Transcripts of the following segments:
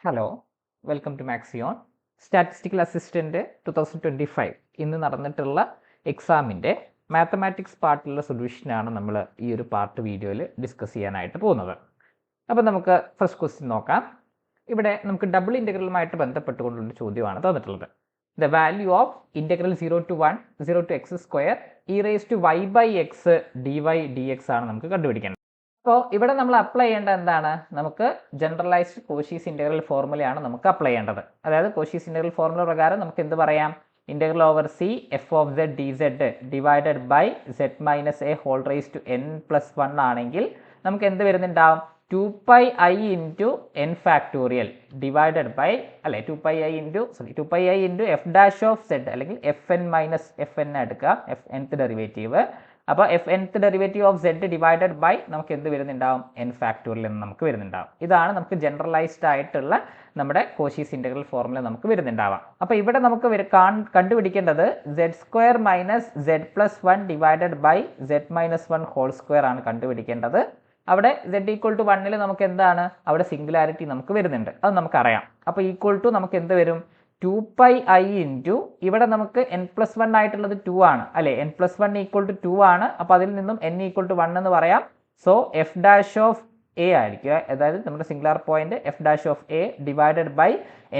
Hello, welcome to Maxion. Statistical assistant 2025 ഇന്ന് നടന്നിട്ടുള്ള എക്സാമിൻ്റെ മാത്തമാറ്റിക്സ് പാർട്ടിലുള്ള സൊല്യൂഷനാണ് നമ്മൾ ഈ ഒരു പാർട്ട് വീഡിയോയിൽ ഡിസ്കസ് ചെയ്യാനായിട്ട് പോകുന്നത്. അപ്പോൾ നമുക്ക് ഫസ്റ്റ് ക്വസ്റ്റ്യൻ നോക്കാം. ഇവിടെ നമുക്ക് ഡബിൾ ഇൻ്റഗ്രലുമായിട്ട് ബന്ധപ്പെട്ടുകൊണ്ടുള്ള ചോദ്യമാണ് തന്നിട്ടുള്ളത്. The value of integral 0 to 1 0 to x square e raised to y/x dy dx ആണ് നമുക്ക് കണ്ടുപിടിക്കേണ്ടത്. അപ്പോൾ ഇവിടെ നമ്മൾ അപ്ലൈ ചെയ്യേണ്ടത് എന്താണ്? നമുക്ക് ജനറലൈസ്ഡ് കോഷീസ് ഇൻ്റഗ്രൽ ഫോർമുലയാണ് നമുക്ക് അപ്ലൈ ചെയ്യേണ്ടത്. അതായത് കോഷീസ് ഇൻ്റഗ്രൽ ഫോർമുല പ്രകാരം നമുക്ക് എന്ത് പറയാം? Integral over c f of z d z divided by Z minus a whole raise to n plus 1 ആണെങ്കിൽ നമുക്ക് എന്ത് വരുന്നുണ്ടാവും? 2πi into n factorial divided by അല്ലെ 2πi into f dash of z അല്ലെങ്കിൽ f n minus f n എടുക്കുക, f nth derivative. അപ്പോൾ f nth derivative of z divided by നമുക്ക് എന്ത് വരുന്നുണ്ടാവും? എൻ ഫാക്ടോറിയൽ എന്ന് നമുക്ക് വരുന്നുണ്ടാവും. ഇതാണ് നമുക്ക് ജനറലൈസ്ഡ് ആയിട്ടുള്ള നമ്മുടെ കോഷീസ് ഇൻ്റഗ്രൽ ഫോർമുല നമുക്ക് വരുന്നുണ്ടാവാം. അപ്പോൾ ഇവിടെ നമുക്ക് കണ്ടുപിടിക്കേണ്ടത് zed square minus zed plus 1 divided by Z minus 1 whole square ആണ് കണ്ടുപിടിക്കേണ്ടത്. അവിടെ z ഈക്വൽ ടു 1 നമുക്ക് എന്താണ്? അവിടെ സിംഗുലാരിറ്റി നമുക്ക് വരുന്നുണ്ട്, അത് നമുക്കറിയാം. അപ്പോൾ ഈക്വൽ ടു നമുക്ക് എന്ത് വരും? 2πi ഇൻറ്റു ഇവിടെ നമുക്ക് n പ്ലസ് 1 ആയിട്ടുള്ളത് 2 ആണ് അല്ലേ? n പ്ലസ് 1 ഈക്വൽ ടു 2 ആണ്. അപ്പോൾ അതിൽ നിന്നും n ഈക്വൽ ടു 1 എന്ന് പറയാം. So f dash of a ആയിരിക്കുക, അതായത് നമ്മുടെ singular point f dash of a divided by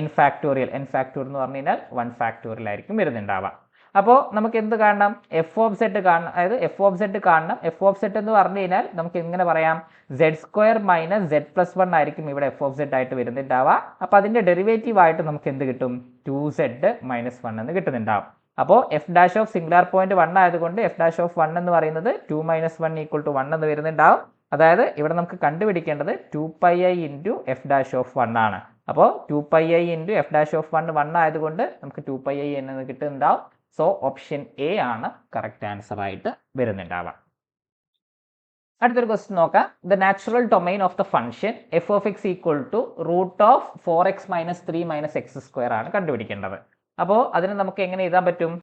n factorial. N factorial എന്ന് പറഞ്ഞു കഴിഞ്ഞാൽ 1 ഫാക്ടോറിയൽ ആയിരിക്കും വരുന്നുണ്ടാവുക. അപ്പോൾ നമുക്ക് എന്ത് കാണണം? എഫ് ഓഫ് സെഡ് കാണണം, അതായത് എഫ് ഓഫ് സെഡ് കാണണം. എഫ് ഓഫ് സെഡ് എന്ന് പറഞ്ഞു കഴിഞ്ഞാൽ നമുക്ക് എങ്ങനെ പറയാം? Zed square minus zed plus 1 ആയിരിക്കും ഇവിടെ എഫ് ഓഫ് സെഡ് ആയിട്ട് വരുന്നുണ്ടാവുക. അപ്പോൾ അതിൻ്റെ ഡെറിവേറ്റീവ് ആയിട്ട് നമുക്ക് എന്ത് കിട്ടും? 2z മൈനസ് 1 എന്ന് കിട്ടുന്നുണ്ടാവും. അപ്പോൾ F dash of singular point 1 ആയതുകൊണ്ട് എഫ് ഡാഷ് ഓഫ് 1 എന്ന് പറയുന്നത് 2 മൈനസ് 1 ഈക്വൽ ടു 1 എന്ന് വരുന്നുണ്ടാവും. അതായത് ഇവിടെ നമുക്ക് കണ്ടുപിടിക്കേണ്ടത് 2πi into f dash of 1 ആണ്. അപ്പോൾ 2πi into f dash of 1 ആയതുകൊണ്ട് നമുക്ക് 2πi എന്ന് കിട്ടുന്നുണ്ടാവും. സോ ഓപ്ഷൻ എ ആണ് കറക്റ്റ് ആൻസർ ആയിട്ട് വരുന്നുണ്ടാവുക. അടുത്തൊരു ക്വസ്റ്റ്യൻ നോക്കാം. The natural domain of the function f of x equal to root of 4x minus 3 minus x square ആണ് കണ്ടുപിടിക്കേണ്ടത്. അപ്പോൾ അതിന് നമുക്ക് എങ്ങനെ എഴുതാൻ പറ്റും?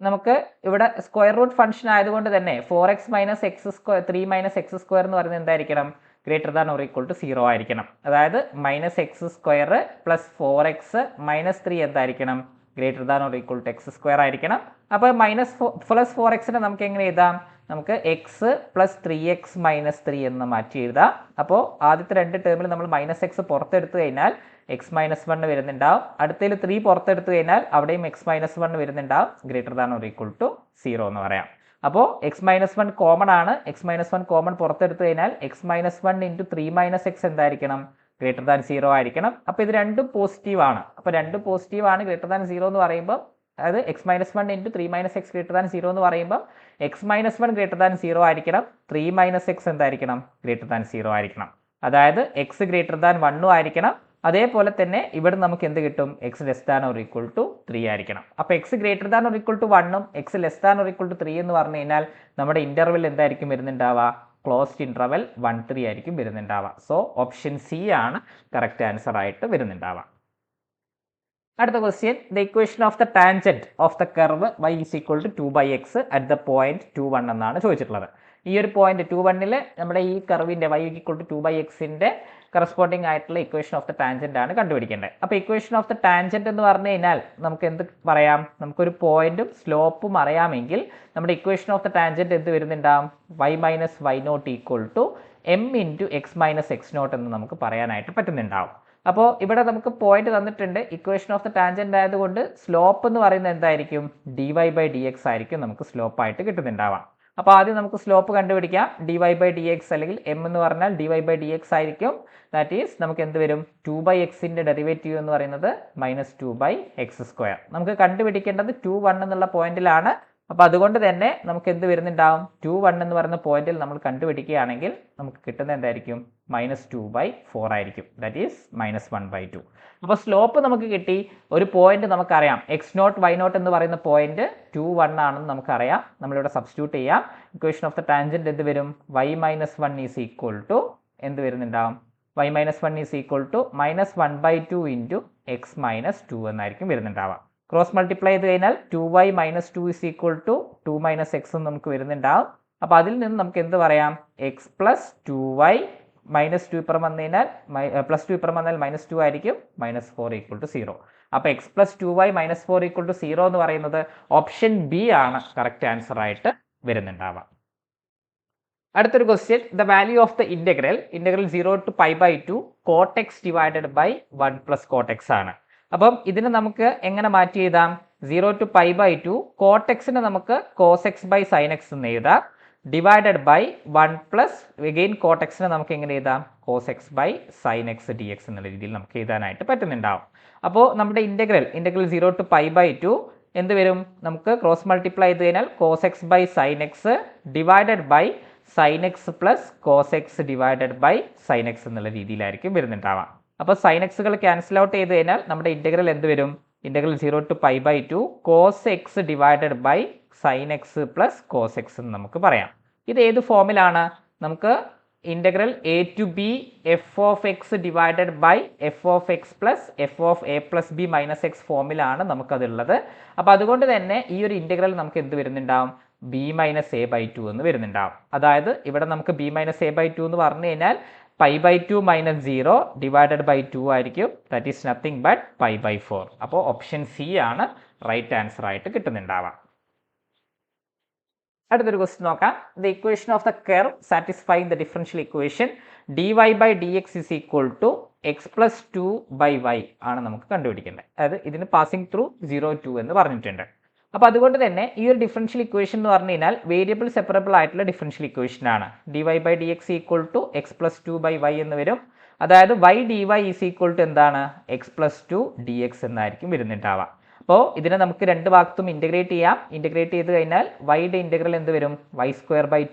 നമുക്ക് ഇവിടെ സ്ക്വയർ റൂട്ട് ഫംഗ്ഷൻ ആയതുകൊണ്ട് തന്നെ 4x minus x square 3 minus x square എന്ന് പറയുന്നത് എന്തായിരിക്കണം? Greater than or equal to 0 ആയിരിക്കണം. അതായത് minus x square plus 4x minus 3 എന്തായിരിക്കണം? Greater than or equal to x square ആയിരിക്കണം. അപ്പോൾ മൈനസ് പ്ലസ് 4xനെ നമുക്ക് എങ്ങനെ എഴുതാം? നമുക്ക് എക്സ് പ്ലസ് 3x മൈനസ് 3 എന്ന് മാറ്റി എഴുതാം. അപ്പോൾ ആദ്യത്തെ രണ്ട് ടേമിൽ നമ്മൾ മൈനസ് എക്സ് പുറത്തെടുത്തു കഴിഞ്ഞാൽ എക്സ് മൈനസ് 1 വരുന്നുണ്ടാവും. അടുത്തതിൽ 3 പുറത്തെടുത്തു കഴിഞ്ഞാൽ അവിടെയും എക്സ് മൈനസ് 1 വരുന്നുണ്ടാവും. Greater than or equal to 0 എന്ന് പറയാം. അപ്പോൾ എക്സ് മൈനസ് 1 കോമൺ ആണ്. എക്സ് മൈനസ് 1 കോമൺ പുറത്തെടുത്തു കഴിഞ്ഞാൽ x minus 1 into 3 minus x എന്തായിരിക്കണം? ഗ്രേറ്റർ ദാൻ 0 ആയിരിക്കണം. അപ്പോൾ ഇത് രണ്ടും പോസിറ്റീവ് ആണ്. അപ്പോൾ രണ്ടും പോസിറ്റീവ് ആണ്. ഗ്രേറ്റർ ദാൻ 0 എന്ന് പറയുമ്പോൾ അതായത് X minus 1 into 3 minus X greater than 0 എന്ന് പറയുമ്പോൾ എക്സ് മൈനസ് 1 ഗ്രേറ്റർ ദാൻ 0 ആയിരിക്കണം. 3 മൈനസ് എക്സ് എന്തായിരിക്കണം? ഗ്രേറ്റർ ദാൻ 0 ആയിരിക്കണം. അതായത് എക്സ് ഗ്രേറ്റർ ദാൻ 1 ആയിരിക്കണം. അതേപോലെ തന്നെ ഇവിടെ നമുക്ക് എന്ത് കിട്ടും? X less than or equal to 3 ആയിരിക്കണം. അപ്പോൾ x greater than or equal to 1ഉം x less than or equal to 3 എന്ന് പറഞ്ഞു കഴിഞ്ഞാൽ നമ്മുടെ ഇന്റർവെൽ എന്തായിരിക്കും വരുന്നുണ്ടാവുക? ക്ലോസ്ഡ് ഇന്റർവെൽ 1-3 ആയിരിക്കും വരുന്നുണ്ടാവുക. സോ ഓപ്ഷൻ സി ആണ് കറക്റ്റ് ആൻസർ ആയിട്ട് വരുന്നുണ്ടാവുക. അടുത്ത question. The equation of the tangent of the curve y is equal to 2/x at the point 2,1 എന്നാണ് ചോദിച്ചിട്ടുള്ളത്. ഈ ഒരു പോയിന്റ് 2,1 നമ്മുടെ ഈ കർവിന്റെ y ഈക്വൽ ടു 2/xന്റെ കറസ്പോണ്ടിങ് ആയിട്ടുള്ള ഇക്വേഷൻ ഓഫ് ദ ടാൻജന്റ് ആണ് കണ്ടുപിടിക്കേണ്ടത്. അപ്പോൾ ഇക്വേഷൻ ഓഫ് ദ ടാൻജന്റ് എന്ന് പറഞ്ഞു കഴിഞ്ഞാൽ നമുക്ക് എന്ത് പറയാം? നമുക്കൊരു പോയിന്റും സ്ലോപ്പും അറിയാമെങ്കിൽ നമ്മുടെ ഇക്വേഷൻ ഓഫ് ദ ടാൻജന്റ് എന്ത് വരുന്നുണ്ടാവും? y minus y not equal to m into x minus x not എന്ന് നമുക്ക് പറയാനായിട്ട് പറ്റുന്നുണ്ടാവും. അപ്പോൾ ഇവിടെ നമുക്ക് പോയിന്റ് തന്നിട്ടുണ്ട്. ഇക്വേഷൻ ഓഫ് ദ ടാൻജന്റ് ആയതുകൊണ്ട് സ്ലോപ്പ് എന്ന് പറയുന്നത് എന്തായിരിക്കും? dy/dx ആയിരിക്കും നമുക്ക് സ്ലോപ്പ് ആയിട്ട് കിട്ടുന്നുണ്ടാവാം. അപ്പോൾ ആദ്യം നമുക്ക് സ്ലോപ്പ് കണ്ടുപിടിക്കാം. dy/dx അല്ലെങ്കിൽ m എന്ന് പറഞ്ഞാൽ dy/dx ആയിരിക്കും. ദാറ്റ് ഈസ് നമുക്ക് എന്ത് വരും? 2/xന്റെ ഡെറിവേറ്റീവ് എന്ന് പറയുന്നത് മൈനസ് 2/x സ്ക്വയർ. നമുക്ക് കണ്ടുപിടിക്കേണ്ടത് 2,1 എന്നുള്ള പോയിന്റിലാണ്. അപ്പോൾ അതുകൊണ്ട് തന്നെ നമുക്ക് എന്ത് വരുന്നുണ്ടാവും? 2,1 എന്ന് പറയുന്ന പോയിന്റിൽ നമ്മൾ കണ്ടുപിടിക്കുകയാണെങ്കിൽ നമുക്ക് കിട്ടുന്നത് എന്തായിരിക്കും? മൈനസ് 2/4 ആയിരിക്കും. That is minus 1/2. അപ്പോൾ സ്ലോപ്പ് നമുക്ക് കിട്ടി. ഒരു പോയിന്റ് നമുക്കറിയാം എക്സ് നോട്ട് വൈ നോട്ട് എന്ന് പറയുന്ന പോയിന്റ് 2,1 ആണെന്ന് നമുക്കറിയാം. നമ്മളിവിടെ സബ്സ്റ്റിറ്റ്യൂട്ട് ചെയ്യാം. ഇക്വേഷൻ ഓഫ് ദ ടാൻജന്റ് എന്ത് വരും? y minus 1 is equal to എന്ത് വരുന്നുണ്ടാവും? y minus 1 is equal to minus 1/2 into x minus 2 എന്നായിരിക്കും വരുന്നുണ്ടാവുക. ക്രോസ് മൾട്ടിപ്ലൈ ചെയ്ത് കഴിഞ്ഞാൽ 2y minus 2 is equal to 2 minus x എന്ന് നമുക്ക് വരുന്നുണ്ടാവും. അപ്പോൾ അതിൽ നിന്ന് നമുക്ക് എന്ത് പറയാം? എക്സ് പ്ലസ് 2y -2 ഇപ്പുറം വന്നു കഴിഞ്ഞാൽ +2 ഇപ്പുറം വന്നാൽ -2 ആയിരിക്കും, -4 = 0. അപ്പോൾ x + 2y - 4 = 0 എന്ന് പറയുന്നത് ഓപ്ഷൻ ബി ആണ് കറക്റ്റ് ആൻസർ ആയിട്ട് വരുന്നുണ്ടാവുക. അടുത്തൊരു question, the value of the integral 0 to π/2 cot x / 1 + cot x ആണ്. അപ്പം ഇതിനെ നമുക്ക് എങ്ങനെ മാറ്റി എഴുതാം? 0 to π/2 cot xനെ നമുക്ക് cos x sin x എന്ന് എഴുതാം, divided by 1 plus again cot xനെ നമുക്ക് എങ്ങനെ എഴുതാം? cos x sin x dx എന്നുള്ള രീതിയിൽ നമുക്ക് എഴുതാനായിട്ട് പറ്റുന്നുണ്ടാവും. അപ്പോൾ നമ്മുടെ ഇന്റഗ്രൽ 0 to π/2 എന്ത് വരും? നമുക്ക് ക്രോസ് മൾട്ടിപ്ലൈ ചെയ്ത് കഴിഞ്ഞാൽ cos x sin x divided by sin x plus cos x divided by sin x എന്നുള്ള രീതിയിലായിരിക്കും വരുന്നുണ്ടാവാം. അപ്പോൾ sin xകൾ ക്യാൻസൽ ഔട്ട് ചെയ്ത് കഴിഞ്ഞാൽ നമ്മുടെ ഇന്റഗ്രൽ എന്ത് വരും? 0 to π/2 cos x divided by sin x plus cos x എന്ന് നമുക്ക് പറയാം. ഇത് ഏത് ഫോമിലാണ്? നമുക്ക് integral a to b f of x divided by f of x plus f of a plus b minus x ഫോമിലാണ് നമുക്കതുള്ളത്. അപ്പോൾ അതുകൊണ്ട് തന്നെ ഈ ഒരു ഇന്റഗ്രൽ നമുക്ക് എന്ത് വരുന്നുണ്ടാവും? b - a/2 എന്ന് വരുന്നുണ്ടാവും. അതായത് ഇവിടെ നമുക്ക് b - a/2 എന്ന് പറഞ്ഞു കഴിഞ്ഞാൽ π/2 - 0 ഡിവൈഡഡ് ബൈ 2 ആയിരിക്കും. That is nothing but π/4. അപ്പോൾ ഓപ്ഷൻ സി ആണ് റൈറ്റ് ആൻസർ ആയിട്ട് കിട്ടുന്നുണ്ടാവുക. അടുത്തൊരു ക്വസ്റ്റ്യൻ നോക്കാം. The equation of the curve satisfying the differential equation dy/dx = x + 2/y ആണ് നമുക്ക് കണ്ടുപിടിക്കേണ്ടത്. അതായത് ഇതിന് പാസിംഗ് ത്രൂ 0, 2 എന്ന് പറഞ്ഞിട്ടുണ്ട്. അപ്പോൾ അതുകൊണ്ട് തന്നെ ഈ ഒരു ഡിഫറൻഷ്യൽ ഇക്വേഷൻ എന്ന് പറഞ്ഞു കഴിഞ്ഞാൽ വേരിയബിൾ സെപ്പറബിൾ ആയിട്ടുള്ള ഡിഫറൻഷ്യൽ ഇക്വേഷൻ ആണ്. dy/dx = x + 2/y എന്ന് വരും. അതായത് y dy = എന്താണ്? x + 2 dx എന്നായിരിക്കും വരുന്നുണ്ടാവുക. അപ്പോൾ ഇതിനെ നമുക്ക് രണ്ട് ഭാഗത്തും ഇൻ്റഗ്രേറ്റ് ചെയ്യാം. ഇൻ്റഗ്രേറ്റ് ചെയ്ത് കഴിഞ്ഞാൽ വൈയുടെ ഇൻ്റഗ്രൽ എന്ത് വരും? y²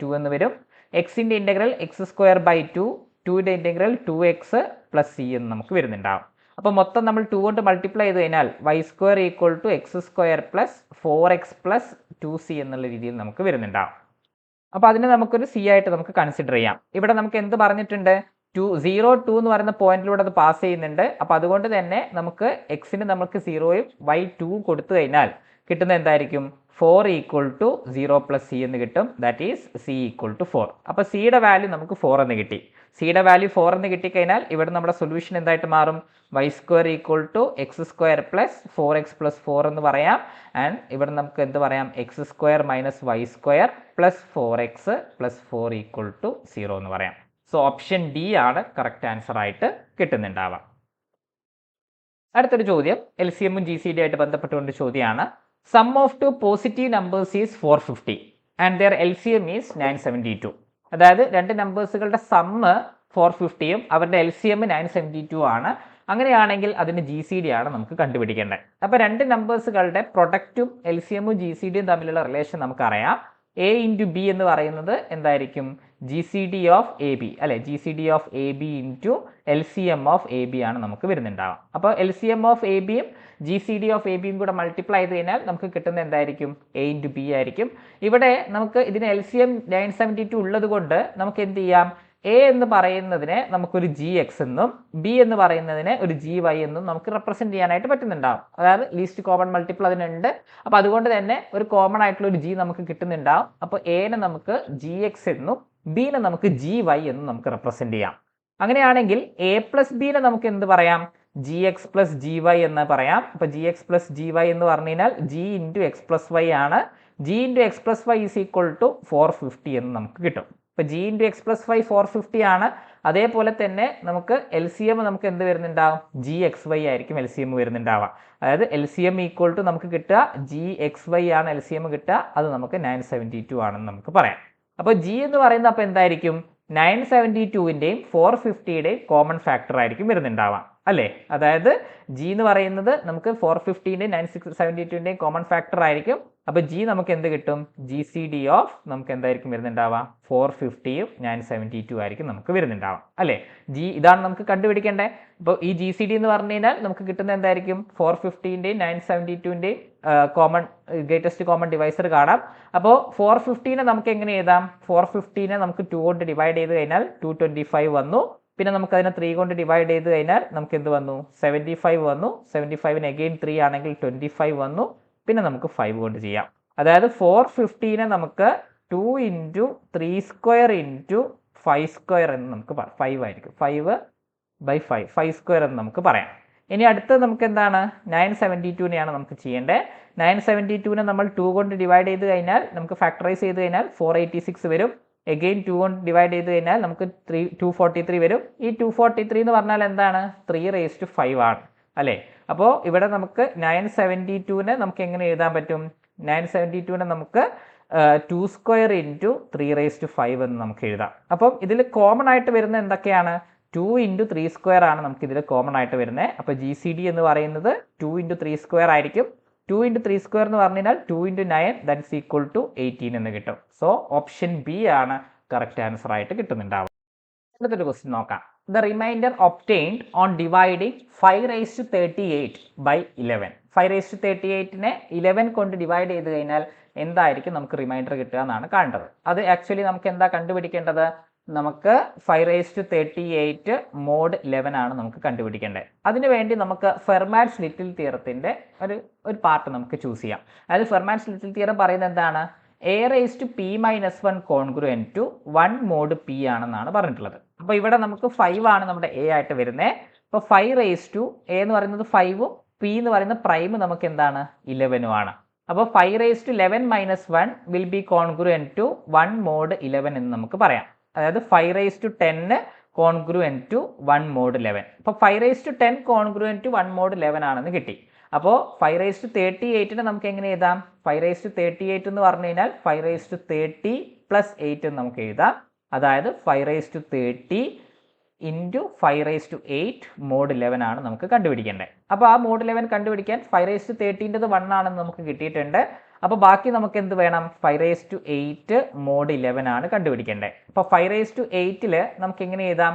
2 എന്ന് വരും. എക്സിൻ്റെ integral x²2, 2യുടെ integral 2x + c എന്ന് നമുക്ക് വരുന്നുണ്ടാവും. അപ്പോൾ മൊത്തം നമ്മൾ 2 കൊണ്ട് മൾട്ടിപ്ലൈ ചെയ്ത് കഴിഞ്ഞാൽ y² = x² + 4x + 2c എന്നുള്ള രീതിയിൽ നമുക്ക് വരുന്നുണ്ടാവും. അപ്പോൾ അതിനെ നമുക്കൊരു c ആയിട്ട് നമുക്ക് കൺസിഡർ ചെയ്യാം. ഇവിടെ നമുക്ക് എന്ത് പറഞ്ഞിട്ടുണ്ട്? 0, 2 എന്ന് പറയുന്ന പോയിന്റിലൂടെ അത് പാസ് ചെയ്യുന്നുണ്ട്. അപ്പോൾ അതുകൊണ്ട് തന്നെ നമുക്ക് എക്സിന് നമുക്ക് 0യും y 2 കൊടുത്തു കഴിഞ്ഞാൽ കിട്ടുന്ന എന്തായിരിക്കും? 4 = 0 + c എന്ന് കിട്ടും. That is c = 4. അപ്പോൾ സിയുടെ വാല്യൂ നമുക്ക് 4 എന്ന് കിട്ടി. സിയുടെ വാല്യൂ 4 എന്ന് കിട്ടിക്കഴിഞ്ഞാൽ ഇവിടെ നമ്മുടെ സൊല്യൂഷൻ എന്തായിട്ട് മാറും? y² = x² + 4x + 4 എന്ന് പറയാം. ആൻഡ് ഇവിടെ നമുക്ക് എന്ത് പറയാം? x² - y² + 4x + 4 = 0 എന്ന് പറയാം. സോ ഓപ്ഷൻ ഡി ആണ് കറക്റ്റ് ആൻസർ ആയിട്ട് കിട്ടുന്നുണ്ടാവുക. അടുത്തൊരു ചോദ്യം LCM ഉം GCD ആയിട്ട് ബന്ധപ്പെട്ടുകൊണ്ട് ചോദ്യമാണ്. Sum of two positive numbers is 450 and their LCM is 972. അതായത് രണ്ട് നമ്പേഴ്സുകളുടെ സമ്മ് 450യും അവരുടെ LCM 972 ആണ്. അങ്ങനെയാണെങ്കിൽ അതിന് GCD ആണ് നമുക്ക് കണ്ടുപിടിക്കേണ്ടത്. അപ്പോൾ രണ്ട് നമ്പേഴ്സുകളുടെ പ്രൊഡക്റ്റും LCM ഉം GCDയും തമ്മിലുള്ള റിലേഷൻ നമുക്കറിയാം. a × b എന്ന് പറയുന്നത് എന്തായിരിക്കും? GCD of AB അല്ലെ, GCD of AB × LCM of AB ആണ് നമുക്ക് വരുന്നുണ്ടാവുക. അപ്പോൾ LCM of AB യും GCD of AB യും കൂടെ മൾട്ടിപ്ലൈ ചെയ്ത് കഴിഞ്ഞാൽ നമുക്ക് കിട്ടുന്നത് എന്തായിരിക്കും? a × b ആയിരിക്കും. ഇവിടെ നമുക്ക് ഇതിന് LCM 972 ഉള്ളത് കൊണ്ട് നമുക്ക് എന്ത് ചെയ്യാം? a എന്ന് പറയുന്നതിനെ നമുക്കൊരു gx എന്നും b എന്ന് പറയുന്നതിനെ ഒരു gy എന്നും നമുക്ക് റെപ്രസെന്റ് ചെയ്യാനായിട്ട് പറ്റുന്നുണ്ടാവും. അതായത് ലീസ്റ്റ് കോമൺ മൾട്ടിപ്പിൾ അതിനുണ്ട്. അപ്പോൾ അതുകൊണ്ട് തന്നെ ഒരു കോമൺ ആയിട്ടുള്ള ഒരു g നമുക്ക് കിട്ടുന്നുണ്ടാവും. അപ്പോൾ a-നെ നമുക്ക് gx എന്നും b-നെ നമുക്ക് gy എന്നും നമുക്ക് റെപ്രസെന്റ് ചെയ്യാം. അങ്ങനെയാണെങ്കിൽ a + b-നെ നമുക്ക് എന്ത് പറയാം? gx + gy എന്ന് പറയാം. അപ്പോൾ gx + gy എന്ന് പറഞ്ഞു കഴിഞ്ഞാൽ g × x + y ആണ്. g × x + y = 450 എന്ന് നമുക്ക് കിട്ടും. ഇപ്പോൾ g × x + y 450 ആണ്. അതേപോലെ തന്നെ നമുക്ക് LCM നമുക്ക് എന്ത് വരുന്നുണ്ടാവും? gxy ആയിരിക്കും LCM വരുന്നുണ്ടാവുക. അതായത് LCM = നമുക്ക് കിട്ടുക gxy ആണ് LCM കിട്ടുക. അത് നമുക്ക് 972 ആണെന്ന് നമുക്ക് പറയാം. അപ്പോൾ g എന്ന് പറയുന്നത് അപ്പോൾ എന്തായിരിക്കും? 972ൻ്റെയും 450യുടെയും കോമൺ ഫാക്ടർ ആയിരിക്കും വരുന്നുണ്ടാവുക അല്ലേ? അതായത് g എന്ന് പറയുന്നത് നമുക്ക് 450ൻ്റെയും 972ൻ്റെയും കോമൺ ഫാക്ടർ ആയിരിക്കും. അപ്പോൾ g നമുക്ക് എന്ത് കിട്ടും? GCD ഓഫ് നമുക്ക് എന്തായിരിക്കും വരുന്നുണ്ടാവുക? 450യും 972 ആയിരിക്കും നമുക്ക് വരുന്നുണ്ടാവുക അല്ലേ? ഇതാണ് നമുക്ക് കണ്ടുപിടിക്കേണ്ടത്. അപ്പോൾ ഈ GCD എന്ന് പറഞ്ഞു കഴിഞ്ഞാൽ നമുക്ക് കിട്ടുന്ന എന്തായിരിക്കും? 450ൻ്റെയും 972ൻ്റെയും കോമൺ ഗ്രേറ്റസ്റ്റ് കോമൺ ഡിവൈസർ കാണാം. അപ്പോൾ 450നെ നമുക്ക് എങ്ങനെ എഴുതാം? 450നെ നമുക്ക് 2 കൊണ്ട് ഡിവൈഡ് ചെയ്ത് കഴിഞ്ഞാൽ 225 വന്നു. പിന്നെ നമുക്ക് അതിനെ 3 കൊണ്ട് ഡിവൈഡ് ചെയ്ത് കഴിഞ്ഞാൽ നമുക്ക് എന്ത് വന്നു? 75 വന്നു. 75ന് അഗെയിൻ 3 ആണെങ്കിൽ 25 വന്നു. പിന്നെ നമുക്ക് 5 കൊണ്ട് ചെയ്യാം. അതായത് 450നെ നമുക്ക് 2 × 3² × 5 സ്ക്വയർ എന്ന് നമുക്ക് 5 ആയിരിക്കും. 5/5 5 സ്ക്വയർ എന്ന് നമുക്ക് പറയാം. ഇനി അടുത്തത് നമുക്ക് എന്താണ് 972നെയാണ് നമുക്ക് ചെയ്യേണ്ടത്. 972നെ നമ്മൾ 2 കൊണ്ട് ഡിവൈഡ് ചെയ്ത് കഴിഞ്ഞാൽ നമുക്ക് ഫാക്ടറൈസ് ചെയ്ത് കഴിഞ്ഞാൽ 486 വരും. എഗെയിൻ 2 കൊണ്ട് ഡിവൈഡ് ചെയ്ത് കഴിഞ്ഞാൽ നമുക്ക് 243 വരും. ഈ 243 എന്ന് പറഞ്ഞാൽ എന്താണ് 3/5 ആണ് അല്ലേ. അപ്പോൾ ഇവിടെ നമുക്ക് 972നെ നമുക്ക് എങ്ങനെ എഴുതാൻ പറ്റും? 972നെ നമുക്ക് 2 സ്ക്വയർ ഇൻറ്റു 3/5 എന്ന് നമുക്ക് എഴുതാം. അപ്പം ഇതിൽ കോമൺ ആയിട്ട് വരുന്ന എന്തൊക്കെയാണ്? 2 × 3 സ്ക്വയർ ആണ് നമുക്ക് ഇതിൽ കോമൺ ആയിട്ട് വരുന്നത്. അപ്പോൾ GCD എന്ന് പറയുന്നത് 2 × 3 സ്ക്വയർ ആയിരിക്കും. 2 × 3 സ്ക്വയർ എന്ന് പറഞ്ഞു കഴിഞ്ഞാൽ 2 × 9 ദാറ്റ് ഈസ് ഈക്വൽ ടു 18 എന്ന് കിട്ടും. സോ ഓപ്ഷൻ ബി ആണ് കറക്റ്റ് ആൻസർ ആയിട്ട് കിട്ടുന്നുണ്ടാവുക. അടുത്തൊരു ക്വസ്റ്റ്യൻ നോക്കാം. The reminder obtained on dividing 5/38/11. 5/38നെ 11 കൊണ്ട് ഡിവൈഡ് ചെയ്ത് കഴിഞ്ഞാൽ എന്തായിരിക്കും നമുക്ക് റിമൈൻഡർ കിട്ടുക എന്നാണ് കാണേണ്ടത്. അത് ആക്ച്വലി നമുക്ക് എന്താ കണ്ടുപിടിക്കേണ്ടത്? നമുക്ക് 5/38 മോഡ് 11 ആണ് നമുക്ക് കണ്ടുപിടിക്കേണ്ടത്. അതിനുവേണ്ടി നമുക്ക് ഫെർമാറ്റ്സ് ലിറ്റിൽ തിയറത്തിൻ്റെ ഒരു പാർട്ട് നമുക്ക് ചൂസ് ചെയ്യാം. അതായത് ഫെർമാറ്റ്സ് ലിറ്റിൽ തിയറം പറയുന്നത് എന്താണ്? a⁻p−1 congruent to 1 mode p ആണെന്നാണ് പറഞ്ഞിട്ടുള്ളത്. അപ്പോൾ ഇവിടെ നമുക്ക് 5 ആണ് നമ്മുടെ a ആയിട്ട് വരുന്നത്. അപ്പോൾ 5 എന്ന് പറയുന്നത് 5ഉം p എന്ന് പറയുന്ന പ്രൈം നമുക്ക് എന്താണ് 11ഉം ആണ്. അപ്പോൾ 5/11 - 1 will be congruent to 1 mod 11 എന്ന് നമുക്ക് പറയാം. അതായത് 5/10 കോൺഗ്രുവൻറ്റ് ടു 1 മോഡ് 11. അപ്പോൾ 5/10 കോൺഗ്രുവൻറ്റ് ടു 1 മോഡ് 11 ആണെന്ന് കിട്ടി. അപ്പോൾ 5/38നെ നമുക്ക് എങ്ങനെ എഴുതാം? 5/38 എന്ന് പറഞ്ഞു കഴിഞ്ഞാൽ 5/30 + 8 എന്ന് നമുക്ക് എഴുതാം. അതായത് 5/30 × 5/8 മോഡ് 11 ആണ് നമുക്ക് കണ്ടുപിടിക്കേണ്ടത്. അപ്പോൾ ആ മോഡ് 11 കണ്ടുപിടിക്കാൻ 5/30ൻ്റെത് 1 ആണെന്ന് നമുക്ക് കിട്ടിയിട്ടുണ്ട്. അപ്പോൾ ബാക്കി നമുക്ക് എന്ത് വേണം? 5/8 മോഡ് 11 ആണ് കണ്ടുപിടിക്കേണ്ടത്. അപ്പോൾ 5/8ൽ നമുക്ക് എങ്ങനെ എഴുതാം?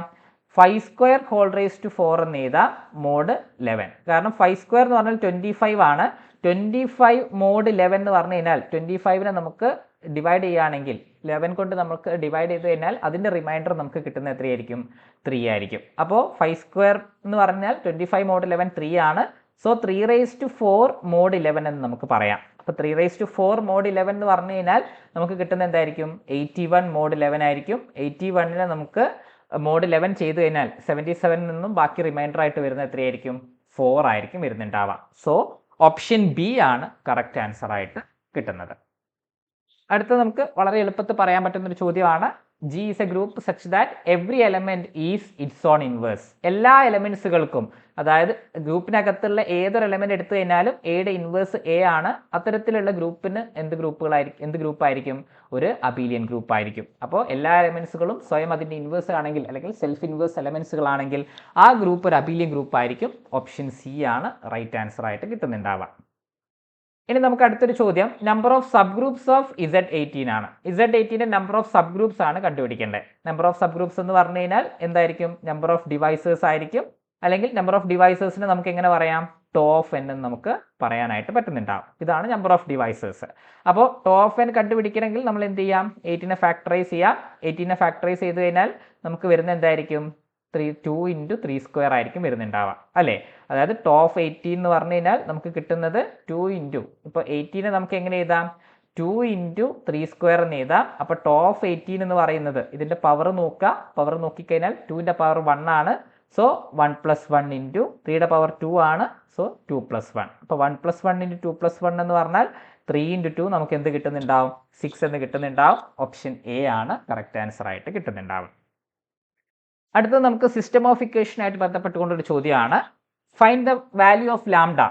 5² എന്ന് എഴുതാം മോഡ് 11. കാരണം 5² എന്ന് പറഞ്ഞാൽ 25 ആണ്. 25 മോഡ് 11 എന്ന് പറഞ്ഞു കഴിഞ്ഞാൽ 25നെ നമുക്ക് ഡിവൈഡ് ചെയ്യുകയാണെങ്കിൽ 11 കൊണ്ട് നമുക്ക് ഡിവൈഡ് ചെയ്ത് കഴിഞ്ഞാൽ അതിൻ്റെ റിമൈൻഡർ നമുക്ക് കിട്ടുന്ന എത്രയായിരിക്കും? 3 ആയിരിക്കും. അപ്പോൾ 5² എന്ന് പറഞ്ഞാൽ 25 മോഡ് 11 3 ആണ്. സോ 3/4 മോഡ് 11 എന്ന് നമുക്ക് പറയാം. അപ്പോൾ 3/4 മോഡ് 11 എന്ന് പറഞ്ഞു കഴിഞ്ഞാൽ നമുക്ക് കിട്ടുന്ന എന്തായിരിക്കും? 81 മോഡ് 11 ആയിരിക്കും. 81നെ നമുക്ക് മോഡ് 11 ചെയ്ത് കഴിഞ്ഞാൽ 77 നിന്നും ബാക്കി റിമൈൻഡർ ആയിട്ട് വരുന്നത് എത്രയായിരിക്കും? 4 ആയിരിക്കും വരുന്നുണ്ടാവുക. സോ ഓപ്ഷൻ ബി ആണ് കറക്റ്റ് ആൻസർ ആയിട്ട് കിട്ടുന്നത്. അടുത്ത നമുക്ക് വളരെ എളുപ്പത്തിൽ പറയാൻ പറ്റുന്ന ഒരു ചോദ്യമാണ്. G is a group such that every element is its own inverse. എല്ലാ എലമെന്റ്സുകൾക്കും, അതായത് ഗ്രൂപ്പിനകത്തുള്ള ഏതൊരു എലമെന്റ് എടുത്തു കഴിഞ്ഞാലും എയുടെ ഇൻവേഴ്സ് എ ആണ്. അത്തരത്തിലുള്ള ഗ്രൂപ്പിന് എന്ത് ഗ്രൂപ്പായിരിക്കും? ഒരു അബീലിയൻ ഗ്രൂപ്പ് ആയിരിക്കും. അപ്പോൾ എല്ലാ എലമെന്റ്സുകളും സ്വയം അതിൻ്റെ ഇൻവേഴ്സ് ആണെങ്കിൽ അല്ലെങ്കിൽ സെൽഫ് ഇൻവേഴ്സ് എലമെന്റ്സുകളാണെങ്കിൽ ആ ഗ്രൂപ്പ് ഒരു അബീലിയൻ ഗ്രൂപ്പ് ആയിരിക്കും. ഓപ്ഷൻ സി ആണ് റൈറ്റ് ആൻസർ ആയിട്ട് കിട്ടുന്നുണ്ടാവുക. ഇനി നമുക്ക് അടുത്തൊരു ചോദ്യം, number of sub groups of Z18 ആണ്. Z18ന്റെ നമ്പർ ഓഫ് സബ് ഗ്രൂപ്പ്സ് ആണ് കണ്ടുപിടിക്കേണ്ടത്. നമ്പർ ഓഫ് സബ് ഗ്രൂപ്പ്സ് എന്ന് പറഞ്ഞു കഴിഞ്ഞാൽ എന്തായിരിക്കും? നമ്പർ ഓഫ് ഡിവൈസേഴ്സ് ആയിരിക്കും. അല്ലെങ്കിൽ നമ്പർ ഓഫ് ഡിവൈസേഴ്സിനെ നമുക്ക് എങ്ങനെ പറയാം? ടോ ഓഫ് n എന്ന് നമുക്ക് പറയാനായിട്ട് പറ്റുന്നുണ്ടാവും. ഇതാണ് നമ്പർ ഓഫ് ഡിവൈസേഴ്സ്. അപ്പോൾ ടോ ഓഫ് n കണ്ടുപിടിക്കണമെങ്കിൽ നമ്മൾ എന്ത് ചെയ്യാം? 8നെ ഫാക്ടറൈസ് ചെയ്യാം. 8നെ ഫാക്ടറൈസ് ചെയ്ത് കഴിഞ്ഞാൽ നമുക്ക് വരുന്ന എന്തായിരിക്കും? 2 × 3 സ്ക്വയർ ആയിരിക്കും വരുന്നുണ്ടാവുക അല്ലേ. അതായത് ടോ ഓഫ് 18 എന്ന് പറഞ്ഞു കഴിഞ്ഞാൽ നമുക്ക് കിട്ടുന്നത് 2 × ഇപ്പോൾ 18നെ നമുക്ക് എങ്ങനെ എഴുതാം? 2 × 3 സ്ക്വയർ എന്ന് എഴുതാം. അപ്പോൾ ടോ ഓഫ് 18 എന്ന് പറയുന്നത് ഇതിൻ്റെ പവർ നോക്കുക. പവർ നോക്കിക്കഴിഞ്ഞാൽ 2ൻ്റെ പവർ 1 ആണ്. സോ 1 + 1 × 3യുടെ പവർ 2 ആണ്. സോ 2 + 1. അപ്പോൾ 1 + 1 × 2 + 1 എന്ന് പറഞ്ഞാൽ 3 × 2 നമുക്ക് എന്ത് കിട്ടുന്നുണ്ടാവും? 6 എന്ന് കിട്ടുന്നുണ്ടാവും. ഓപ്ഷൻ എ ആണ് കറക്റ്റ് ആൻസർ ആയിട്ട് കിട്ടുന്നുണ്ടാവും. അടുത്തത് നമുക്ക് സിസ്റ്റം ഓഫ് ഇക്വേഷനായിട്ട് ബന്ധപ്പെട്ടുകൊണ്ടൊരു ചോദ്യമാണ്. Find the value of lambda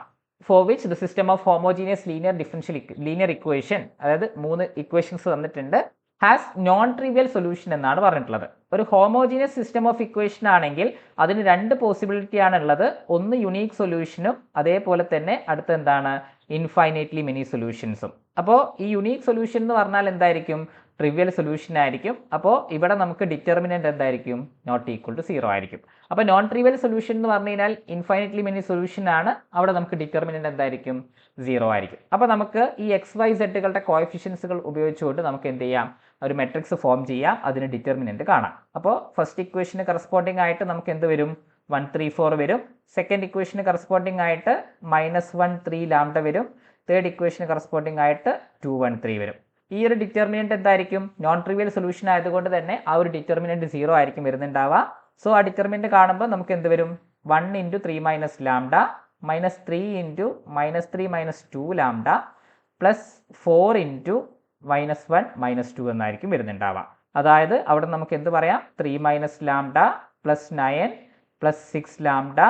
for which the system of homogeneous linear equation, അതായത് 3 ഇക്വേഷൻസ് തന്നിട്ടുണ്ട്, ഹാസ് നോൺ ട്രിവിയൽ സൊല്യൂഷൻ എന്നാണ് പറഞ്ഞിട്ടുള്ളത്. ഒരു ഹോമോജീനിയസ് സിസ്റ്റം ഓഫ് ഇക്വേഷൻ ആണെങ്കിൽ അതിന് 2 പോസിബിലിറ്റി ആണുള്ളത്. ഒന്ന് യുണീക്ക് സൊല്യൂഷനും അതേപോലെ തന്നെ അടുത്ത എന്താണ്? ഇൻഫൈനൈറ്റ്ലി മെനി സൊല്യൂഷൻസും. അപ്പോൾ ഈ യുണീക്ക് സൊല്യൂഷൻ എന്ന് പറഞ്ഞാൽ എന്തായിരിക്കും? ട്രിവിയൽ സൊല്യൂഷൻ ആയിരിക്കും. അപ്പോൾ ഇവിടെ നമുക്ക് ഡിറ്റർമിനന്റ് എന്തായിരിക്കും? നോട്ട് ഈക്വൽ ടു 0 ആയിരിക്കും. അപ്പോൾ നോൺ ട്രിവിയൽ സൊല്യൂഷൻ എന്ന് പറഞ്ഞു കഴിഞ്ഞാൽ ഇൻഫൈനൈറ്റ്ലി മെനി സൊല്യൂഷൻ ആണ്. അവിടെ നമുക്ക് ഡിറ്റർമിനന്റ് എന്തായിരിക്കും? 0 ആയിരിക്കും. അപ്പോൾ നമുക്ക് ഈ XYZകളുടെ കോഎഫിഷ്യൻസുകൾ ഉപയോഗിച്ചുകൊണ്ട് നമുക്ക് എന്ത് ചെയ്യാം? ഒരു മെട്രിക്സ് ഫോം ചെയ്യാം. അതിന് ഡിറ്റർമിനന്റ് കാണാം. അപ്പോൾ ഫസ്റ്റ് ഇക്വേഷന് കറസ്പോണ്ടിങ് ആയിട്ട് നമുക്ക് എന്ത് വരും? 134 വരും. സെക്കൻഡ് ഇക്വേഷന് കറസ്പോണ്ടിങ് ആയിട്ട് -1 3 ലാംഡ വരും. തേർഡ് ഇക്വേഷന് കറസ്പോണ്ടിങ് ആയിട്ട് 2 1 3 വരും. ഈ ഒരു ഡിറ്റർമിനന്റ് എന്തായിരിക്കും? നോൺ ട്രിവിയൽ സൊല്യൂഷൻ ആയതുകൊണ്ട് തന്നെ ആ ഒരു ഡിറ്റർമിനന്റ് 0 ആയിരിക്കും വരുന്നുണ്ടാവുക. സോ ആ ഡിറ്റർമിനന്റ് കാണുമ്പോൾ നമുക്ക് എന്ത് വരും? 1 × 3 - ലാംഡ -3 × -3 - 2 ലാംഡ +4 × -1 - 2 എന്നായിരിക്കും വരുന്നുണ്ടാവുക. അതായത് അവിടെ നമുക്ക് എന്ത് പറയാം? 3 - ലാംഡ +9 +6 ലാംഡ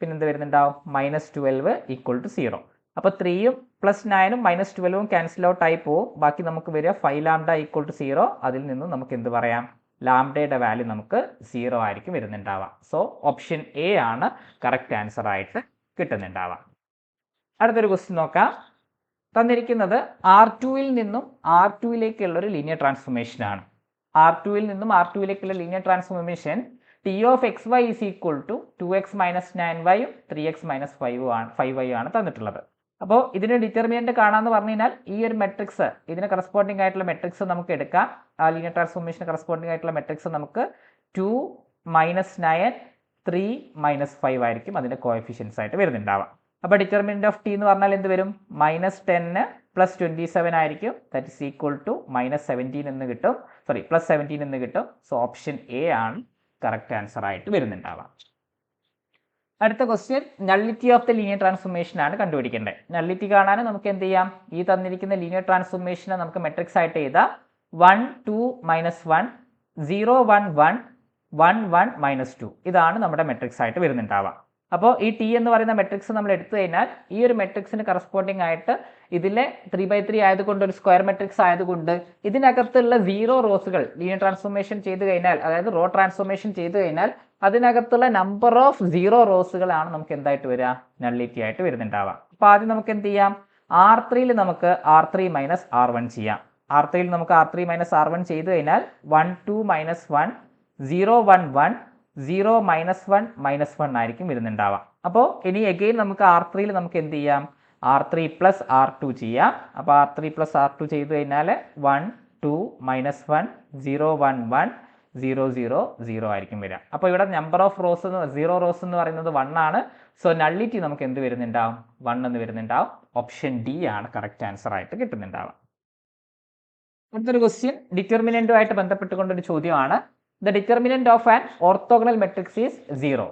പിന്നെന്ത് വരുന്നുണ്ടാവും? -12 = 0. അപ്പോൾ 3ഉം +9ഉം -12ഉം ക്യാൻസൽ ഔട്ട് ആയി പോകും. ബാക്കി നമുക്ക് വരിക 5 ലാംഡ = 0. അതിൽ നിന്നും നമുക്ക് എന്ത് പറയാം? ലാംഡയുടെ വാല്യൂ നമുക്ക് 0 ആയിരിക്കും വരുന്നുണ്ടാവുക. സോ ഓപ്ഷൻ എ ആണ് കറക്റ്റ് ആൻസർ ആയിട്ട് കിട്ടുന്നുണ്ടാവുക. അടുത്തൊരു ക്വസ്റ്റ്യൻ നോക്കാം. തന്നിരിക്കുന്നത് R2ൽ നിന്നും R2ലേക്കുള്ള ഒരു ലീനിയർ ട്രാൻസ്ഫോർമേഷൻ ആണ്. R2ൽ നിന്നും R2ലേക്കുള്ള linear transformation T of xy is equal to 2x - 9y 3x - 5y ആണ് തന്നിട്ടുള്ളത്. അപ്പോൾ ഇതിന്റെ ഡിറ്റർമിനന്റ് കാണാമെന്ന് പറഞ്ഞു കഴിഞ്ഞാൽ ഈ ഒരു മെട്രിക്സ് ഇതിന് കറസ്പോണ്ടിങ് ആയിട്ടുള്ള മെട്രിക്സ് നമുക്ക് എടുക്കാം. ആ ലീനിയർ ട്രാൻസ്ഫോർമേഷന് കറസ്പോണ്ടിങ് ആയിട്ടുള്ള മെട്രിക്സ് നമുക്ക് 2 - 9 3 - 5 ആയിരിക്കും അതിന്റെ കോഎഫിഷ്യൻസ് ആയിട്ട് വരുന്നുണ്ടാവാം. അപ്പോൾ ഡിറ്റർമിനന്റ് ഓഫ് ടി എന്ന് പറഞ്ഞാൽ എന്ത് വരും? -10 + 27 ആയിരിക്കും. ദാറ്റ് ഈസ് ഈക്വൽ ടു -17 എന്ന് കിട്ടും. സോറി +17 എന്ന് കിട്ടും. സോ ഓപ്ഷൻ എ ആണ് കറക്റ്റ് ആൻസർ ആയിട്ട് വരുന്നുണ്ടാവാം. അടുത്ത question nullity of the linear transformation ആണ് കണ്ടുപിടിക്കേണ്ടത്. നള്ളിറ്റി കാണാൻ നമുക്ക് എന്ത് ചെയ്യാം? ഈ തന്നിരിക്കുന്ന ലീനിയർ ട്രാൻസ്ഫോർമേഷനെ നമുക്ക് മെട്രിക്സ് ആയിട്ട് എഴുതാം. 1 2 -1 0 1 1 1 1 -2 ഇതാണ് നമ്മുടെ മെട്രിക്സ് ആയിട്ട് വരുന്നുണ്ടാവുക. അപ്പോൾ ഈ ടി എന്ന് പറയുന്ന മെട്രിക്സ് നമ്മൾ എടുത്തു കഴിഞ്ഞാൽ ഈ ഒരു മെട്രിക്സിന് കറസ്പോണ്ടിങ് ആയിട്ട് ഇതിലെ 3/3 ആയതുകൊണ്ട് ഒരു സ്ക്വയർ മെട്രിക്സ് ആയതുകൊണ്ട് ഇതിനകത്തുള്ള 0 റോസുകൾ ലീനിയർ ട്രാൻസ്ഫോർമേഷൻ ചെയ്ത് കഴിഞ്ഞാൽ, അതായത് റോ ട്രാൻസ്ഫോർമേഷൻ ചെയ്ത് കഴിഞ്ഞാൽ അതിനകത്തുള്ള നമ്പർ ഓഫ് 0 റോസുകളാണ് നമുക്ക് എന്തായിട്ട് വരിക? നള്ളിറ്റി ആയിട്ട് വരുന്നുണ്ടാവുക. അപ്പോൾ ആദ്യം നമുക്ക് എന്ത് ചെയ്യാം? R3ൽ നമുക്ക് R3 - R1 ചെയ്യാം. R3ൽ നമുക്ക് R3 - R1 ചെയ്ത് കഴിഞ്ഞാൽ 1 2 -1 0 1 1 0 -1 -1 ആയിരിക്കും വരുന്നുണ്ടാവുക. അപ്പോൾ ഇനി അഗെയിൻ നമുക്ക് R3ൽ നമുക്ക് എന്ത് ചെയ്യാം? R3 + R2 ചെയ്യാം. അപ്പോൾ R3 + R2 ചെയ്ത് കഴിഞ്ഞാൽ 1 2 -1 0 1 1 0 0 0 ആയിരിക്കും വരിക. അപ്പോൾ ഇവിടെ നമ്പർ ഓഫ് റോസ് 0 റോസ് എന്ന് പറയുന്നത് 1 ആണ്. സോ നള്ളിറ്റി നമുക്ക് എന്ത് വരുന്നുണ്ടാവും? 1 എന്ന് വരുന്നുണ്ടാവും. ഓപ്ഷൻ ഡി ആണ് കറക്റ്റ് ആൻസർ ആയിട്ട് കിട്ടുന്നുണ്ടാവുക. അടുത്തൊരു ക്വസ്റ്റ്യൻ ഡിറ്റർമിനന്റുമായിട്ട് ബന്ധപ്പെട്ടുകൊണ്ടൊരു ചോദ്യമാണ്. The determinant of an orthogonal matrix is 0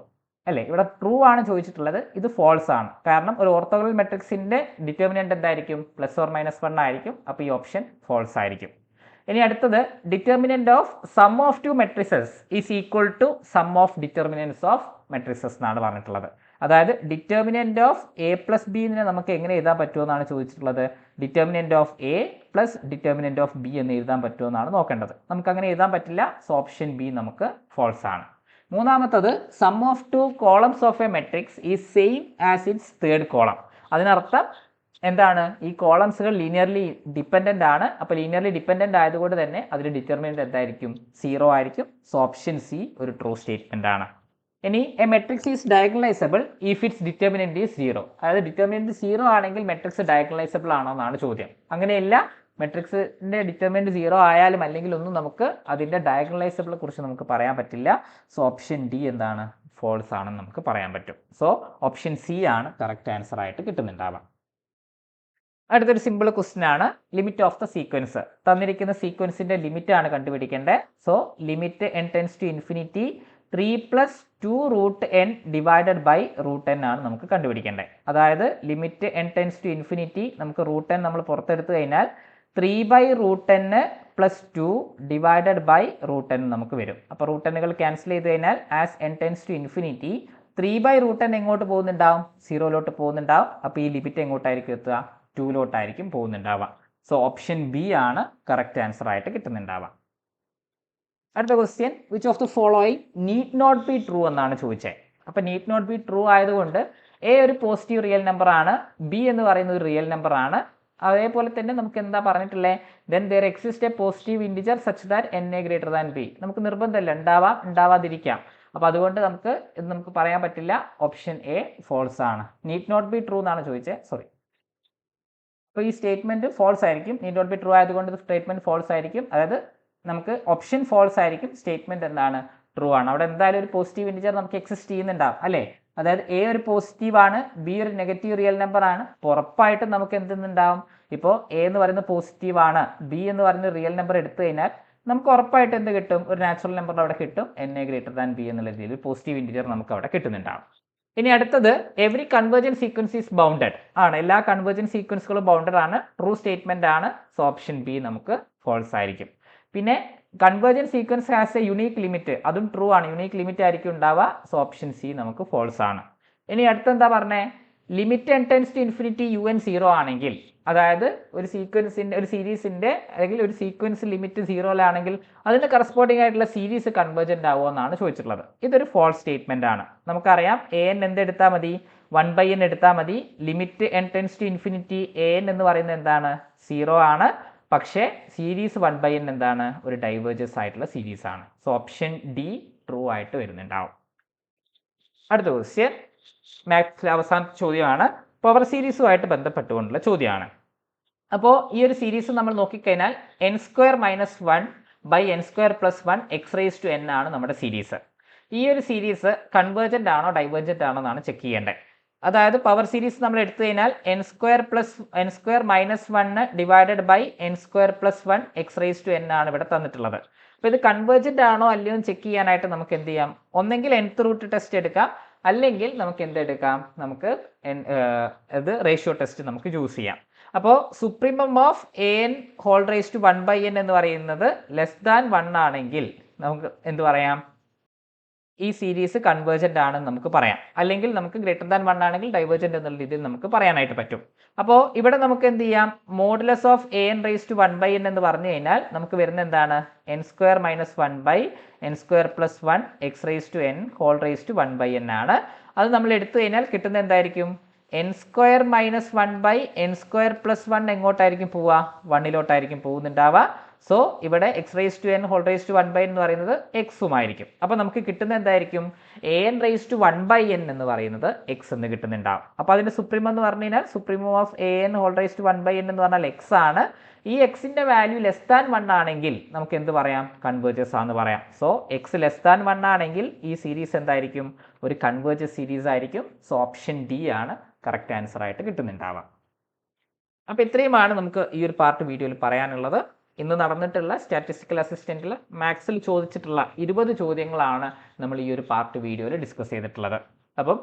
അല്ലേ? ഇവിടെ ട്രൂ ആണ് ചോദിച്ചിട്ടുള്ളത്. ഇത് ഫോൾസ് ആണ്. കാരണം ഒരു ഓർത്തോഗണൽ മെട്രിക്സിന്റെ ഡിറ്റർമിനന്റ് എന്തായിരിക്കും? +or -1 ആയിരിക്കും. അപ്പോൾ ഈ ഓപ്ഷൻ ഫോൾസ് ആയിരിക്കും. ഇനി അടുത്തത് determinant of sum of 2 matrices is equal to sum of determinants of matrices എന്നാണ് പറഞ്ഞിട്ടുള്ളത്. അതായത് ഡിറ്റർമിനന്റ് ഓഫ് A + B നമുക്ക് എങ്ങനെ എഴുതാൻ പറ്റുമെന്നാണ് ചോദിച്ചിട്ടുള്ളത്. Determinant of A + determinant of B എന്ന് എഴുതാൻ പറ്റുമെന്നാണ് നോക്കേണ്ടത്. നമുക്ക് അങ്ങനെ എഴുതാൻ പറ്റില്ല. സോ ഓപ്ഷൻ ബി നമുക്ക് ഫോൾസ് ആണ്. മൂന്നാമത്തത് sum of 2 columns of a matrix is same as its third column. അതിനർത്ഥം എന്താണ്? ഈ കോളംസുകൾ ലീനിയർലി ഡിപ്പെൻഡന്റ് ആണ്. അപ്പോൾ ലീനിയർലി ഡിപ്പെൻഡന്റ് ആയതുകൊണ്ട് തന്നെ അതിന്റെ ഡിറ്റർമിനന്റ് എന്തായിരിക്കും? 0 ആയിരിക്കും. സോ ഓപ്ഷൻ സി ഒരു ട്രൂ സ്റ്റേറ്റ്മെന്റ് ആണ്. ഇനി A matrix is diagonalisable if it's determinant is 0. അതായത് ഡിറ്റർമിനന്റ് 0 ആണെങ്കിൽ മെട്രിക്സ് ഡയഗണലൈസബിൾ ആണോ എന്നാണ് ചോദ്യം. അങ്ങനെയല്ല, മെട്രിക്സിന്റെ ഡിറ്റർമിനന്റ് 0 ആയാലും അല്ലെങ്കിൽ ഒന്നും നമുക്ക് അതിന്റെ ഡയഗണലൈസബിളെ കുറിച്ച് നമുക്ക് പറയാൻ പറ്റില്ല. സോ ഓപ്ഷൻ ഡി എന്താണ്? ഫോൾസ് ആണെന്ന് നമുക്ക് പറയാൻ പറ്റും. സോ ഓപ്ഷൻ സി ആണ് കറക്റ്റ് ആൻസർ ആയിട്ട് കിട്ടുന്നുണ്ടാവുക. അടുത്തൊരു സിമ്പിൾ ക്വസ്റ്റ്യൻ ആണ്. Limit of the sequence. തന്നിരിക്കുന്ന സീക്വൻസിന്റെ ലിമിറ്റ് ആണ് കണ്ടുപിടിക്കേണ്ടത്. So limit n tends to infinity 3 + 2√n / √n ആണ് നമുക്ക് കണ്ടുപിടിക്കേണ്ടത്. അതായത് limit n tends to infinity നമുക്ക് √n നമ്മൾ പുറത്തെടുത്തു കഴിഞ്ഞാൽ 3/√n + 2 / √n നമുക്ക് വരും. അപ്പോൾ √nകൾ ക്യാൻസൽ ചെയ്ത് കഴിഞ്ഞാൽ as n tends to infinity 3/√n എങ്ങോട്ട് പോകുന്നുണ്ടാവും? 0 പോകുന്നുണ്ടാവും. അപ്പോൾ ഈ ലിമിറ്റ് എങ്ങോട്ടായിരിക്കും എത്തുക? 2 പോകുന്നുണ്ടാവുക. സോ ഓപ്ഷൻ ബി ആണ് കറക്റ്റ് ആൻസർ ആയിട്ട് കിട്ടുന്നുണ്ടാവുക. അടുത്ത question which of the following need not be true എന്നാണ് ചോദിച്ചത്. അപ്പോൾ നീഡ് നോട്ട് ബി ട്രൂ ആയതുകൊണ്ട് എ ഒരു പോസിറ്റീവ് റിയൽ നമ്പർ ആണ്, ബി എന്ന് പറയുന്നത് ഒരു റിയൽ നമ്പർ ആണ്. അതേപോലെ തന്നെ നമുക്ക് എന്താ പറഞ്ഞിട്ടുള്ളത്? Then there exist A positive integer such that n > b. നമുക്ക് നിർബന്ധമല്ല, ഉണ്ടാവാം ഉണ്ടാവാതിരിക്കാം. അപ്പോൾ അതുകൊണ്ട് നമുക്ക് പറയാൻ പറ്റില്ല. ഓപ്ഷൻ എ ഫോൾസ് ആണ്. നീഡ് നോട്ട് ബി ട്രൂ എന്നാണ് ചോദിച്ചത്. സോറി, അപ്പോൾ ഈ സ്റ്റേറ്റ്മെന്റ് ഫോൾസ് ആയിരിക്കും. നീഡ് നോട്ട് ബി ട്രൂ ആയതുകൊണ്ട് സ്റ്റേറ്റ്മെന്റ് ഫോൾസ് ആയിരിക്കും. അതായത് നമുക്ക് ഓപ്ഷൻ ഫോൾസ് ആയിരിക്കും, സ്റ്റേറ്റ്മെന്റ് എന്താണ്? ട്രൂ ആണ്. അവിടെ എന്തായാലും ഒരു പോസിറ്റീവ് ഇൻറ്റിജർ നമുക്ക് എക്സിസ്റ്റ് ചെയ്യുന്നുണ്ടാവും അല്ലേ? അതായത് എ ഒരു പോസിറ്റീവ് ആണ്, ബി ഒരു നെഗറ്റീവ് റിയൽ നമ്പർ ആണ്. ഉറപ്പായിട്ടും നമുക്ക് എന്തുണ്ടാവും? ഇപ്പോൾ എ എന്ന് പറയുന്നത് പോസിറ്റീവ് ആണ്, ബി എന്ന് പറയുന്ന റിയൽ നമ്പർ എടുത്തു കഴിഞ്ഞാൽ നമുക്ക് ഉറപ്പായിട്ട് എന്ത് കിട്ടും? ഒരു നാച്ചുറൽ നമ്പർ അവിടെ കിട്ടും, NA>B എന്നുള്ള രീതിയിൽ പോസിറ്റീവ് ഇൻറ്റിജർ നമുക്ക് അവിടെ കിട്ടുന്നുണ്ടാവും. ഇനി അടുത്തത് every convergent sequence is bounded ആണ്. എല്ലാ കൺവേർജൻ സീക്വൻസുകളും ബൗണ്ടഡ് ആണ്, ട്രൂ സ്റ്റേറ്റ്മെന്റ് ആണ്. സോ ഓപ്ഷൻ ബി നമുക്ക് ഫോൾസ് ആയിരിക്കും. പിന്നെ convergent sequence has a unique limit, അതും ട്രൂ ആണ്, യുണീക്ക് ലിമിറ്റ് ആയിരിക്കും ഉണ്ടാവുക. സോ ഓപ്ഷൻ സി നമുക്ക് ഫോൾസ് ആണ്. ഇനി അടുത്തെന്താ പറഞ്ഞേ? Limit n tends to infinity UN 0 ആണെങ്കിൽ, അതായത് ഒരു സീക്വൻസിന്റെ ഒരു സീരീസിന്റെ അല്ലെങ്കിൽ ഒരു സീക്വൻസ് ലിമിറ്റ് 0-ലാണെങ്കിൽ അതിന് കറസ്പോണ്ടിങ് ആയിട്ടുള്ള സീരീസ് കൺവേർജന്റ് ആവുമോ എന്നാണ് ചോദിച്ചിട്ടുള്ളത്. ഇതൊരു ഫോൾസ് സ്റ്റേറ്റ്മെന്റ് ആണ്. നമുക്കറിയാം an എന്തെടുത്താൽ മതി? 1/n എടുത്താൽ മതി. Limit n tends to infinity an എന്ന് പറയുന്നത് എന്താണ്? 0 ആണ്. പക്ഷേ സീരീസ് 1/n എന്താണ്? ഒരു ഡൈവേർജസ് ആയിട്ടുള്ള സീരീസ് ആണ്. സോ ഓപ്ഷൻ ഡി ട്രൂ ആയിട്ട് വരുന്നുണ്ടാവും. അടുത്ത ക്വസ്റ്റ്യൻ മാത്സിലെ അവസാനത്തെ ചോദ്യമാണ്, പവർ സീരീസുമായിട്ട് ബന്ധപ്പെട്ടുകൊണ്ടുള്ള ചോദ്യമാണ്. അപ്പോൾ ഈ ഒരു സീരീസ് നമ്മൾ നോക്കിക്കഴിഞ്ഞാൽ n² - 1/n² + 1 x⁻n ആണ് നമ്മുടെ സീരീസ്. ഈ ഒരു സീരീസ് കൺവേർജന്റ് ആണോ ഡൈവേർജന്റ് ആണോ എന്നാണ് ചെക്ക് ചെയ്യേണ്ടത്. അതായത് പവർ സീരീസ് നമ്മൾ എടുത്തു കഴിഞ്ഞാൽ n² - 1 divided by n² + 1 x⁻n ആണ് ഇവിടെ തന്നിട്ടുള്ളത്. അപ്പോൾ ഇത് കൺവേർജന്റ് ആണോ അല്ലയോ എന്ന് ചെക്ക് ചെയ്യാനായിട്ട് നമുക്ക് എന്ത് ചെയ്യാം? ഒന്നെങ്കിൽ nth റൂട്ട് ടെസ്റ്റ് എടുക്കാം, അല്ലെങ്കിൽ നമുക്ക് എന്തെടുക്കാം? നമുക്ക് ഇത് റേഷ്യോ ടെസ്റ്റ് നമുക്ക് ചൂസ് ചെയ്യാം. അപ്പോൾ സുപ്രീമം ഓഫ് an⁴1/n എന്ന് പറയുന്നത് <1 ആണെങ്കിൽ നമുക്ക് എന്ത് പറയാം? ഈ സീരീസ് കൺവേർജന്റ് ആണെന്ന് നമുക്ക് പറയാം. അല്ലെങ്കിൽ നമുക്ക് >1 ആണെങ്കിൽ ഡൈവേർജന്റ് എന്നുള്ള രീതിയിൽ നമുക്ക് പറയാനായിട്ട് പറ്റും. അപ്പോൾ ഇവിടെ നമുക്ക് എന്ത് ചെയ്യാം? മോഡുലസ് ഓഫ് an⁴1/n എന്ന് പറഞ്ഞു കഴിഞ്ഞാൽ നമുക്ക് വരുന്ന എന്താണ്? n² - 1/n² + 1 x⁻n⁴1/n ആണ്. അത് നമ്മൾ എടുത്തു കഴിഞ്ഞാൽ കിട്ടുന്ന എന്തായിരിക്കും? n² - 1/n² + 1 എങ്ങോട്ടായിരിക്കും പോവുക? 1-ലോട്ടായിരിക്കും പോകുന്നുണ്ടാവുക. സോ ഇവിടെ x⁻n⁴1/n എന്ന് പറയുന്നത് x-ഉമായിരിക്കും. അപ്പോൾ നമുക്ക് കിട്ടുന്ന എന്തായിരിക്കും? an⁴1/n എന്ന് പറയുന്നത് x എന്ന് കിട്ടുന്നുണ്ടാവും. അപ്പോൾ അതിന്റെ സുപ്രീമം എന്ന് പറഞ്ഞു കഴിഞ്ഞാൽ സുപ്രീമം ഓഫ് an⁴1/n എന്ന് പറഞ്ഞാൽ x ആണ്. ഈ x-ന്റെ വാല്യൂ <1 ആണെങ്കിൽ നമുക്ക് എന്ത് പറയാം? കൺവേർജസ് ആണെന്ന് പറയാം. സോ x <1 ആണെങ്കിൽ ഈ സീരീസ് എന്തായിരിക്കും? ഒരു കൺവേർജസ് സീരീസ് ആയിരിക്കും. സോ ഓപ്ഷൻ ഡി ആണ് കറക്റ്റ് ആൻസർ ആയിട്ട് കിട്ടുന്നുണ്ടാവുക. അപ്പോൾ ഇത്രയുമാണ് നമുക്ക് ഈ ഒരു പാർട്ട് വീഡിയോയിൽ പറയാനുള്ളത്. ഇന്ന് നടന്നിട്ടുള്ള സ്റ്റാറ്റിസ്റ്റിക്കൽ അസിസ്റ്റന്റിൽ മാത്സിൽ ചോദിച്ചിട്ടുള്ള 20 ചോദ്യങ്ങളാണ് നമ്മൾ ഈ ഒരു പാർട്ട് വീഡിയോയിൽ ഡിസ്കസ് ചെയ്തിട്ടുള്ളത്. അപ്പം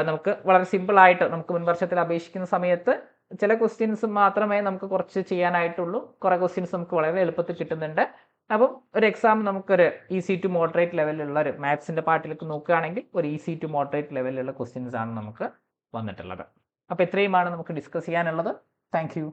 നമുക്ക് വളരെ സിമ്പിൾ ആയിട്ട് നമുക്ക് മുൻവർഷത്തിൽ അപേക്ഷിക്കുന്ന സമയത്ത് ചില ക്വസ്റ്റ്യൻസ് മാത്രമേ നമുക്ക് കുറച്ച് ചെയ്യാനായിട്ടുള്ളൂ. കുറേ ക്വസ്റ്റ്യൻസ് നമുക്ക് വളരെ എളുപ്പത്തിൽ കിട്ടുന്നുണ്ട്. അപ്പം ഒരു എക്സാം നമുക്കൊരു ഈസി ടു മോഡറേറ്റ് ലെവലിലുള്ള ഒരു മാത്സിന്റെ പാർട്ടിലേക്ക് നോക്കുകയാണെങ്കിൽ ഒരു ഈസി ടു മോഡറേറ്റ് ലെവലിലുള്ള ക്വസ്റ്റ്യൻസ് ആണ് നമുക്ക് വന്നിട്ടുള്ളത്. അപ്പോൾ ഇത്രയുമാണ് നമുക്ക് ഡിസ്കസ് ചെയ്യാനുള്ളത്. Thank you.